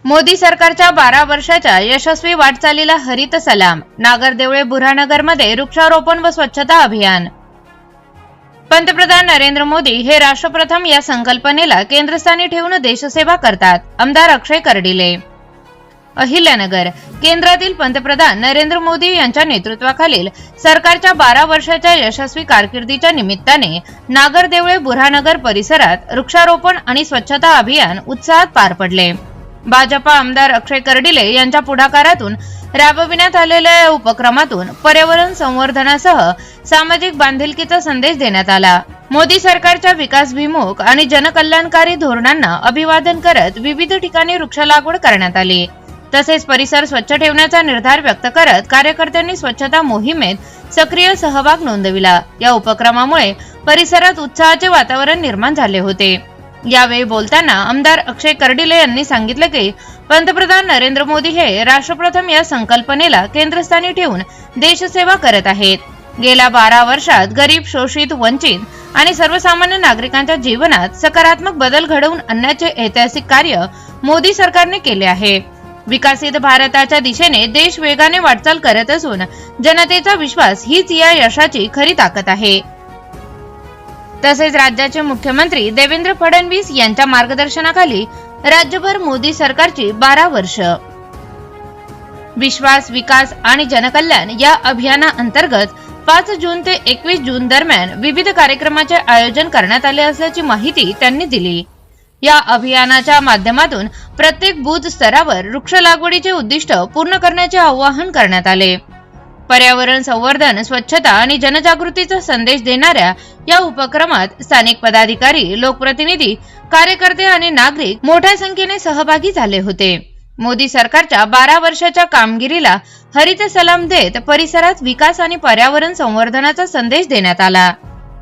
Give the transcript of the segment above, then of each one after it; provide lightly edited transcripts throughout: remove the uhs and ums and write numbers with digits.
मोदी सरकारच्या 12 वर्षाच्या यशस्वी वाटचालीला हरित सलाम. नागरदेवळे बुऱ्हाणनगरमध्ये वृक्षारोपण व स्वच्छता अभियान. पंतप्रधान नरेंद्र मोदी हे राष्ट्रप्रथम या संकल्पनेला केंद्रस्थानी ठेवून देशसेवा करतात. आमदार अक्षय कर्डिले. अहिल्यानगर. केंद्रातील पंतप्रधान नरेंद्र मोदी यांच्या नेतृत्वाखालील सरकारच्या 12 वर्षाच्या यशस्वी कारकिर्दीच्या निमित्ताने नागरदेवळे बुऱ्हाणनगर परिसरात वृक्षारोपण आणि स्वच्छता अभियान उत्साहात पार पडले. भाजपा आमदार अक्षय कर्डिले यांच्या पुढाकारातून राबविण्यात आलेल्या या उपक्रमातून पर्यावरण संवर्धनासह सामाजिक बांधिलकीचा संदेश देण्यात आला. मोदी सरकारच्या विकासभिमुख आणि जनकल्याणकारी धोरणांना अभिवादन करत विविध ठिकाणी वृक्ष लागवड करण्यात आली. तसेच परिसर स्वच्छ ठेवण्याचा निर्धार व्यक्त करत कार्यकर्त्यांनी स्वच्छता मोहिमेत सक्रिय सहभाग नोंदविला. या उपक्रमामुळे परिसरात उत्साहाचे वातावरण निर्माण झाले होते. यावेळी बोलताना आमदार अक्षय कर्डिले यांनी सांगितले की पंतप्रधान नरेंद्र मोदी हे राष्ट्रप्रथम या संकल्पनेला केंद्रस्थानी ठेवून देशसेवा करत आहेत. गेल्या 12 वर्षात गरीब, शोषित, वंचित आणि सर्वसामान्य नागरिकांच्या जीवनात सकारात्मक बदल घडवून आणण्याचे ऐतिहासिक कार्य मोदी सरकारने केले आहे. विकसित भारताच्या दिशेने देश वेगाने वाटचाल करत असून जनतेचा विश्वास हीच या यशाची खरी ताकद आहे. तसेच राज्याचे मुख्यमंत्री देवेंद्र फडणवीस यांच्या मार्गदर्शनाखाली राज्यभर मोदी सरकारची 12 वर्ष विश्वास, विकास आणि जनकल्याण या अभियानाअंतर्गत 5 जून ते 21 जून दरम्यान विविध कार्यक्रमाचे आयोजन करण्यात आले असल्याची माहिती त्यांनी दिली. या अभियानाच्या माध्यमातून प्रत्येक बूथ स्तरावर वृक्ष लागवडीचे उद्दिष्ट पूर्ण करण्याचे आवाहन करण्यात आले. पर्यावरण संवर्धन, स्वच्छता आणि जनजागृतीचा संदेश देणाऱ्या या उपक्रमात स्थानिक पदाधिकारी, लोकप्रतिनिधी, कार्यकर्ते आणि नागरिक मोठ्या संख्येने सहभागी झाले होते. मोदी सरकारच्या 12 वर्षाच्या कामगिरीला हरित सलाम देत परिसरात विकास आणि पर्यावरण संवर्धनाचा संदेश देण्यात आला.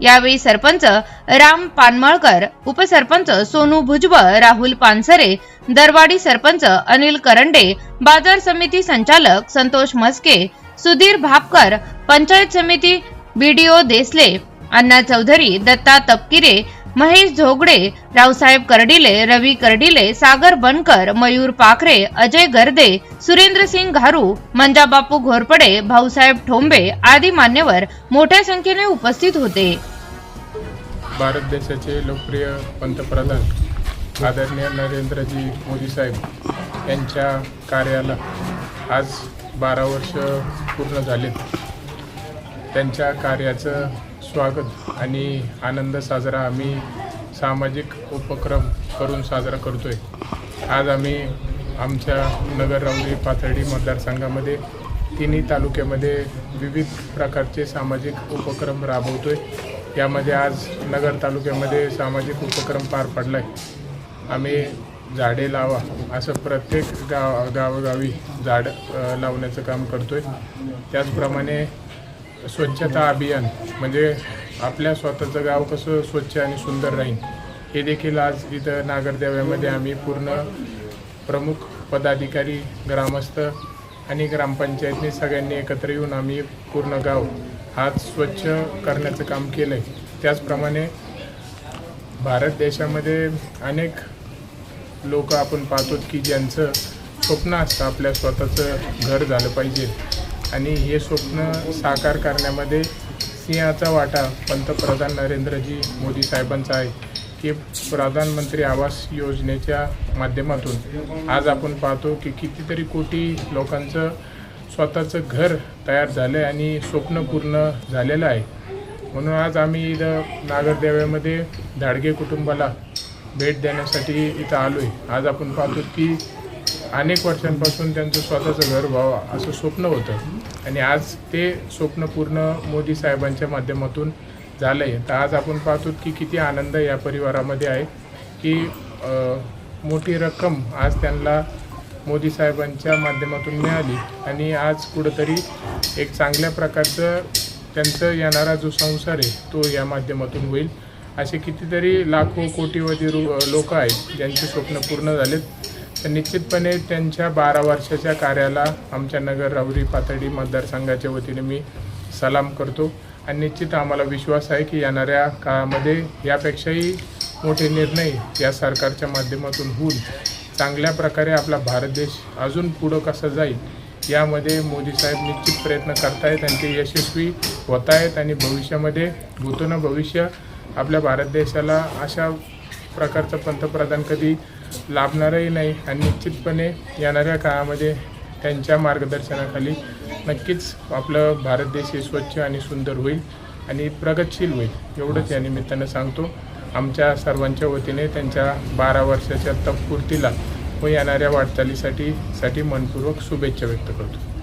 यावेळी सरपंच राम पानमळकर, उपसरपंच सोनू भुजबळ, राहुल पानसरे, दरवाडी सरपंच अनिल करंडे, बाजार समिती संचालक संतोष मस्के, सुधीर भापकर, पंचायत समिती बीडीओ देसले, अण्णा चौधरी, दत्ता तपकिरे, महेश झोगडे, रावसाहेब कर्डिले, रवी कर्डिले, सागर बनकर, मयूर पाखरे, अजय गर्दे, सुरेंद्र सिंग घारू, मंजाबापू घोरपडे, भाऊसाहेब ठोंबे आदी मान्यवर मोठ्या संख्येने उपस्थित होते. भारत देशाचे लोकप्रिय पंतप्रधान आदरणीय नरेंद्रजी मोदी साहेब यांच्या कार्याला आज 12 वर्ष पूर्ण झालेत. त्यांच्या कार्याचं स्वागत आणि आनंद साजरा आम्ही सामाजिक उपक्रम करून साजरा करतोय. आज आम्ही आमच्या नगर राऊरी पाथर्डी मतदारसंघामध्ये तिन्ही तालुक्यामध्ये विविध प्रकारचे सामाजिक उपक्रम राबवतोय. यामध्ये आज नगर तालुक्यामध्ये सामाजिक उपक्रम पार पडलाय. आम्ही झाडे लावा असं प्रत्येक गावोगावी झाड लावण्याचं काम करतोय. त्याचप्रमाणे स्वच्छता अभियान म्हणजे आपल्या स्वतःचं गाव कसं स्वच्छ आणि सुंदर राहील हे देखील आज इथं नागरदेव्यामध्ये आम्ही पूर्ण प्रमुख पदाधिकारी, ग्रामस्थ आणि ग्रामपंचायतने सगळ्यांनी एकत्र येऊन आम्ही पूर्ण गाव आज स्वच्छ करण्याचं काम केलं आहे. त्याचप्रमाणे भारत देशामध्ये अनेक लोक आपण पाहतो की ज्यांचं स्वप्न असतं आपल्या स्वतःचं घर झालं पाहिजे आणि हे स्वप्न साकार करण्यामध्ये सिंहाचा वाटा पंतप्रधान नरेंद्रजी मोदी साहेबांचा आहे की प्रधानमंत्री आवास योजनेच्या माध्यमातून आज आपण पाहतो की कितीतरी कोटी लोकांचं स्वतःचं घर तयार झालं आहे आणि स्वप्न पूर्ण झालेलं आहे. म्हणून आज आम्ही इथं नागरदेव्यामध्ये धाडगे कुटुंबाला भेट देण्यासाठी इथं आलो आहे. आज आपण पाहतो की अनेक वर्षांपासून त्यांचं स्वतःचं घर व्हावं असं स्वप्न होतं आणि आज ते स्वप्न पूर्ण मोदी साहेबांच्या माध्यमातून झालं आहे. तर आज आपण पाहतो की किती आनंद या परिवारामध्ये आहे की मोठी रक्कम आज त्यांना मोदी साहेबांच्या माध्यमातून मिळाली आणि आज कुठंतरी एक चांगल्या प्रकारचं त्यांचं येणारा जो संसार आहे तो या माध्यमातून होईल. असे कितीतरी लाखो कोटीवधी लोक आहेत ज्यांचे स्वप्न पूर्ण झालेत. तर निश्चितपणे त्यांच्या 12 वर्षाच्या कार्याला आमच्या नगर राऊरी पाथर्डी मतदारसंघाच्या वतीने मी सलाम करतो आणि निश्चित आम्हाला विश्वास आहे की येणाऱ्या काळामध्ये यापेक्षाही मोठे निर्णय या सरकारच्या माध्यमातून होऊन चांगल्या प्रकारे आपला भारत देश अजून पुढं कसं जाईल यामध्ये मोदी साहेब निश्चित प्रयत्न करतायत आणि ते यशस्वी होत आहेत आणि भविष्यामध्ये भूतोन भविष्य आपल्या भारत देशाला अशा प्रकारचं पंतप्रधान कधी लाभणारही नाही आणि निश्चितपणे येणाऱ्या काळामध्ये त्यांच्या मार्गदर्शनाखाली नक्कीच आपलं भारत देश हे स्वच्छ आणि सुंदर होईल आणि प्रगतशील होईल एवढंच या निमित्तानं सांगतो. आमच्या सर्वांच्या वतीने त्यांच्या 12 वर्षाच्या तपपूर्तीला व येणाऱ्या वाटचालीसाठी मनपूर्वक शुभेच्छा व्यक्त करतो.